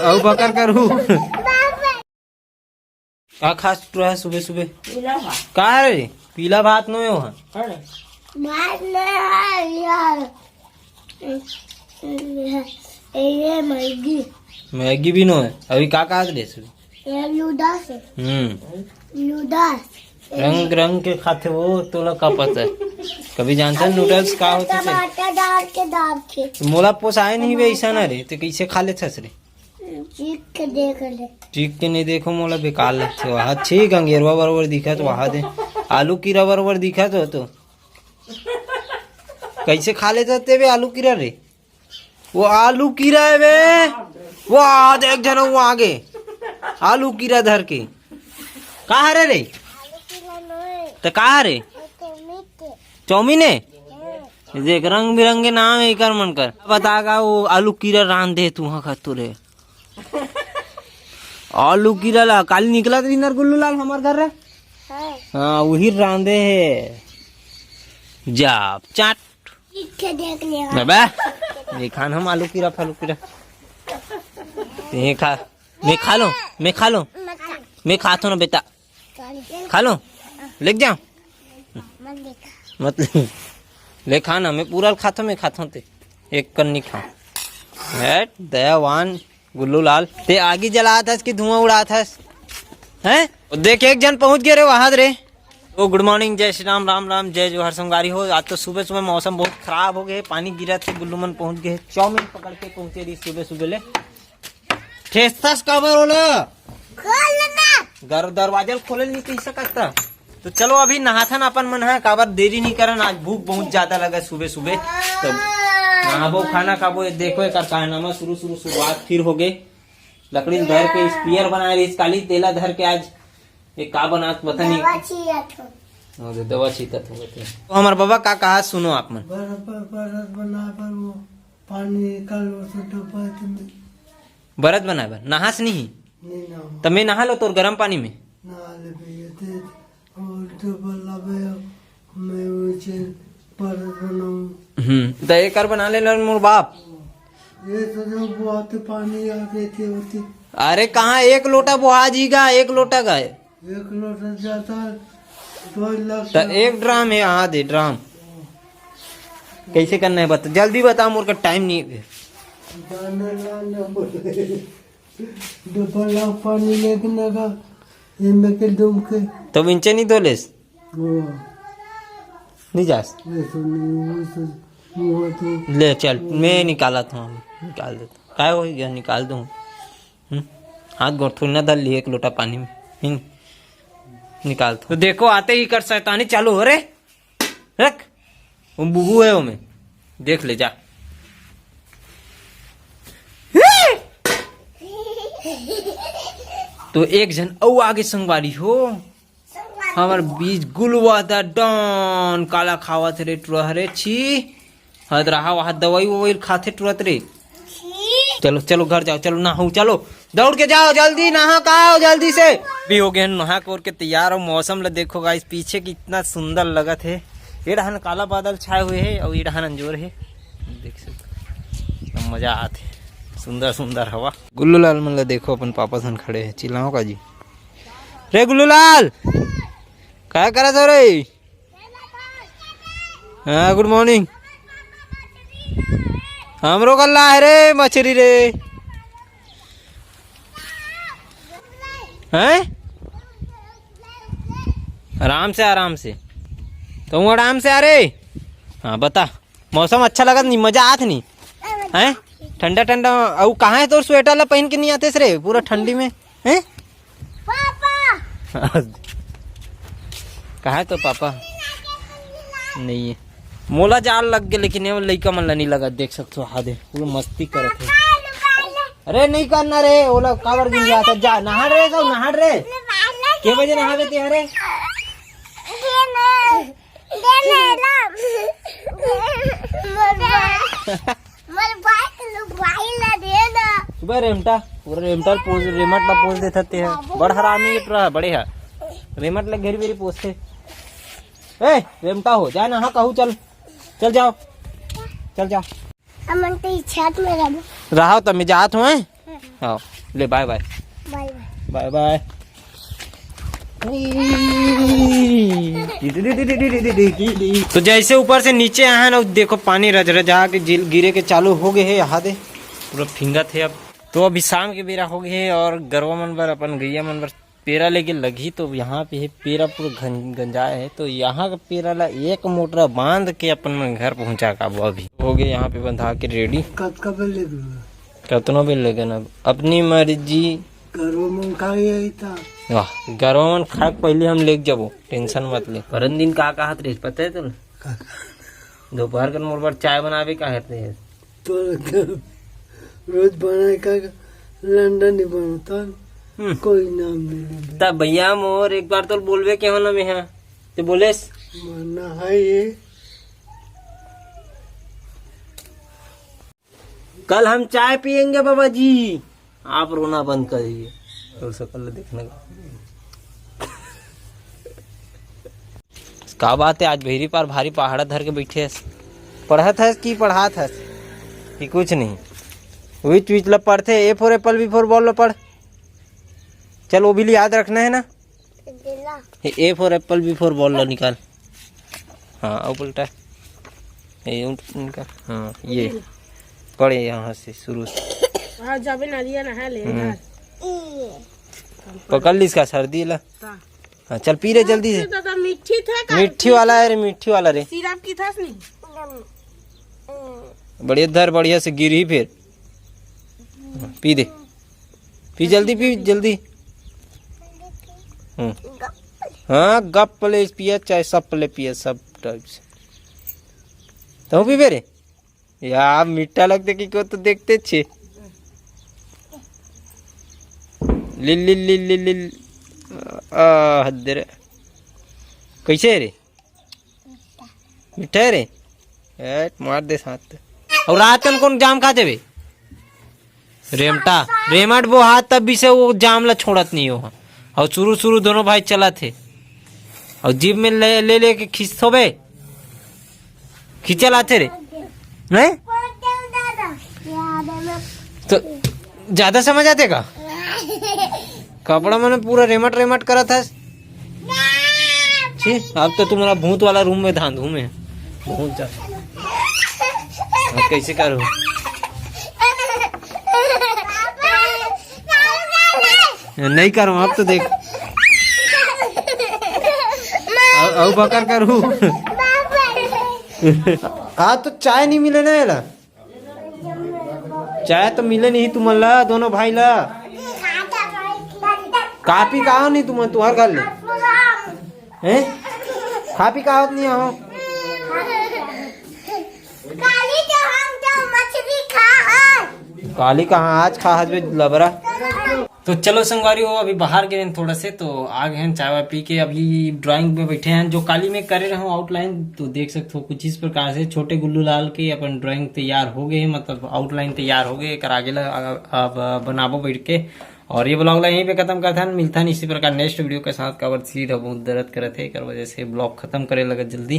औ बकर करू का खास रहा सुबह सुबह का रे पीला भात नो हो ये मैगी मैगी भी नो है अभी का दे लूडास रंग रंग के खाते वो तो ला का पता है कभी जानता नूडल्स का होता है टमाटर डाल के मोला पोसाए नहीं वे ऐसा ना रे तो कैसे खा ले रे चीख के देख ले चीख के नहीं देखो मोला बेकार लगते वहाँ ठीक अंगेरवा बराबर दिखा तो वहाँ दे आलू कीरा बराबर दिखा तो कैसे खा ले जाते वे आलू कीरा रे वो आलू कीरा है वे वो देख जरा वो आगे आलू कीरा धर के कहा रे तो कहा रे चौमीन है देख रंग बिरंगे नाम है कर मन कर बतागा वो आलू कीरा रान दे तू खा तो रे आलू कीरा ला काली निकला तो इंदर गुल्लू लाल हमार घर रे हाँ वही रांधे है जा चाट देख ले बाबा ये खान हम आलू कीरा फालू कीरा ये खा मैं खा लो मैं खाता हूँ ना बेटा खा लो लेके जाओ मत ले खाना मैं पूरा खाता मैं खाता हूँ एक कर नहीं खाऊं है दयावान गुल्लू लाल ते आगे जला था कि धुआं उड़ा था हैं देख एक जन पहुंच गए रे वहां रे ओ गुड मॉर्निंग जय श्री राम राम राम जय जोहर संगारी हो आज तो सुबह सुबह मौसम बहुत खराब हो गए पानी गिरा थे गुल्लू मन पहुंच गए चौमिन पकड़ के पहुंचे रही सुबह सुबह ले ठेसतास काबर होला घर दरवाजा खोले नहीं कह सकता तो चलो अभी नहाथन अपन मन है काबर देरी नहीं करन आज भूख बहुत ज्यादा लगा सुबह सुबह तो नहाबो खाना खाबो देखो एक कारनामा शुरुआत फिर हो गए लकड़ी धर के स्पीयर बना रही इस काली तेला धर के आज एक का बना पता नहीं दवा छीता तो हमारे बाबा का कहा सुनो आप मन बरत बना बर नहास नहीं तब मैं नहा लो तो गर्म पानी में तो एक बना ले मोर बाप ये तो जो बहुत पानी आ गए थे होती अरे कहाँ एक लोटा बुहा जी का एक लोटा का है एक लोटा जाता 2 लाख तो एक ड्राम है हाँ दे ड्राम कैसे करना है बता जल्दी बता मोर का टाइम नहीं है पानी लेके लगा इनमें के डूब के तो विंचे नहीं धोले नहीं जास ले चल मैं निकाला था निकाल देता क्या हो गया निकाल दूँ हाथ गोड़ थोड़ी ना डाल लिए एक लोटा पानी में निकाल तो देखो आते ही कर शैतानी चालू हो रे रख वो बुबू है वो में देख ले जा तो एक जन औ आगे संगवारी हो हमार बीज गुलवा दा डॉन काला खावत रे टुरा रे छी हद रहा वहां दवाई ववाई खाते तुरंत रे चलो चलो घर जाओ चलो नहाओ चलो दौड़ के जाओ जल्दी नहा का आओ जल्दी से भी हो गए नहा कोर के तैयार हो मौसम ल देखो गाइस पीछे कितना सुंदर लगत है ये डहन काला बादल छाए हुए है और ये डहन अंजोर है देख सकते मजा आते सुंदर सुंदर हवा गुल्लू लाल मन ल देखो अपन पापा सन खड़े है चिल्लाओ का जी रे गुल्लू लाल क्या करत हो रे हाँ गुड मॉर्निंग हमरो गल्ला है रे मछली रे हैं आराम से तुम आराम से आ रे हाँ बता मौसम अच्छा लगा नहीं मजा आत नहीं हैं ठंडा ठंडा और कहाँ है तो स्वेटर ला पहन के नहीं आते रे पूरा ठंडी में हैं पापा कहाँ है तो पापा नहीं है मोला जाल लग गया लेकिन वो लड़का मन नहीं लगा देख सकते हो हादे पूरा मस्ती करते है अरे नहीं करना रे ओला कावर गिन जाता जा नहा रे तो नहा रे के बजे नहावे ते अरे सुबह रेमटा पूरा रेमटा पोज रेमट ला पोज देते हैं बड़ हरामी है बड़े है रेमट ला घेरी बेरी पोजते ए रेमटा हो जा नहा कहूँ चल चल जाओ चल जाओ अमन तो छत में रहो तब मैं जात हूँ हाँ ले bye bye bye bye bye bye. तो जैसे ऊपर से नीचे आया ना देखो पानी रज रजा के गिरे के चालू हो गए है यहाँ दे पूरा फिंगा थे। अब तो अभी शाम के बेरा हो गए है और गरवा मन बर अपन गैया मन बर पेरा लेके लगी। तो यहाँ पे है पेरा पूरा गंजाए है। तो यहाँ का पेरा ला एक मोटरा बांध के अपन मन घर पहुँचा का वो अभी हो गए यहाँ पे बंधा के रेडी। कब ले कतना बेल लगे ना अपनी मर्जी घरों में खा गया था। वाह गरवा मन खा पहले हम लेके जाबो टेंशन मत ले। परन दिन का कहत रही पता है तुल दोपहर कर मोर बार चाय बनावे का कहते है तो रोज बनाए का लंदन ही बनता कोई नाम नहीं तब भैया मोर एक बार तो बोलवे के हो ना मैं तो बोलेस मानना है ये। कल हम चाय पियेंगे बाबा जी आप रोना बंद कर दीजिए थोड़ा सा कल देखने का बात है। आज भेरी पार भारी पहाड़ा धर के बैठे है पढ़त है कि पढ़ात है कि कुछ नहीं विच विच ला पढ़ते A for apple B for ball ला पढ़ चल वो भी याद रखना है ना A for apple B for ball ला निकाल। हाँ अब उल्टा निकाल। हाँ ये पढ़े यहाँ से शुरू से जाबे नालिया नहा ले पकड़ ली इसका सर्दी ला। हाँ चल पी रे जल्दी से दादा मिठी था मिट्टी वाला है रे मिट्टी वाला रे सिरप की था नहीं बढ़िया धर बढ़िया से गिरी फिर पी दे पी जल्दी हाँ गप पले पिया चाहे सब पले पिया सब टाइप से तो पी रे यार मीठा लगते कि को तो देखते छे लिल लिल लिल लिल लिल हदरे कैसे है रे मीठा है रे मार दे साथ। और रात में कौन जाम खाते बे रेमटा रेमट वो हाथ तब भी से वो जाम ला छोड़त नहीं हो। और शुरू दोनों भाई चला थे और जीप में ले के खींचतो बे खींचे लाते रे नहीं तो ज्यादा समझ आते का कपड़ा मैंने पूरा रेमट करा था। अब तो तुम्हारा भूत वाला रूम में धांधू में भूत जा कैसे करो नहीं करूँ अब तो देख अब बकर करूँ। हाँ तो चाय नहीं मिले ना याला चाय तो मिले नहीं तुम ला दोनों भाई ला काफी कहा नहीं तुम तुम्हार घर ले हैं खा पी कहा नहीं हो काली कहाँ आज खा हज लबरा। तो चलो संगवारी हो अभी बाहर गए थोड़ा से तो आ गए हैं चाय वाय पी के अभी ड्राइंग में बैठे हैं जो काली में करे रहे आउटलाइन तो देख सकते हो कुछ इस प्रकार से छोटे गुल्लू लाल के अपन ड्राइंग तैयार हो गए मतलब आउटलाइन तैयार हो गए कर आगे अब बनाबो बैठ के। और ये ब्लॉग ला यहीं पे खत्म करता है मिलता है इसी प्रकार नेक्स्ट वीडियो के साथ कवर सीधा बहुत दर्द करे थे कर वजह से ब्लॉग खत्म करे लगा जल्दी।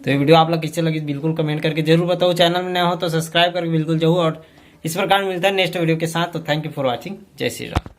तो ये वीडियो आप लोग किससे लगी बिल्कुल कमेंट करके जरूर बताओ चैनल में नया हो तो सब्सक्राइब करके बिल्कुल जाओ और इस प्रकार मिलता है नेक्स्ट वीडियो के साथ। तो थैंक यू फॉर वॉचिंग जय श्री राम।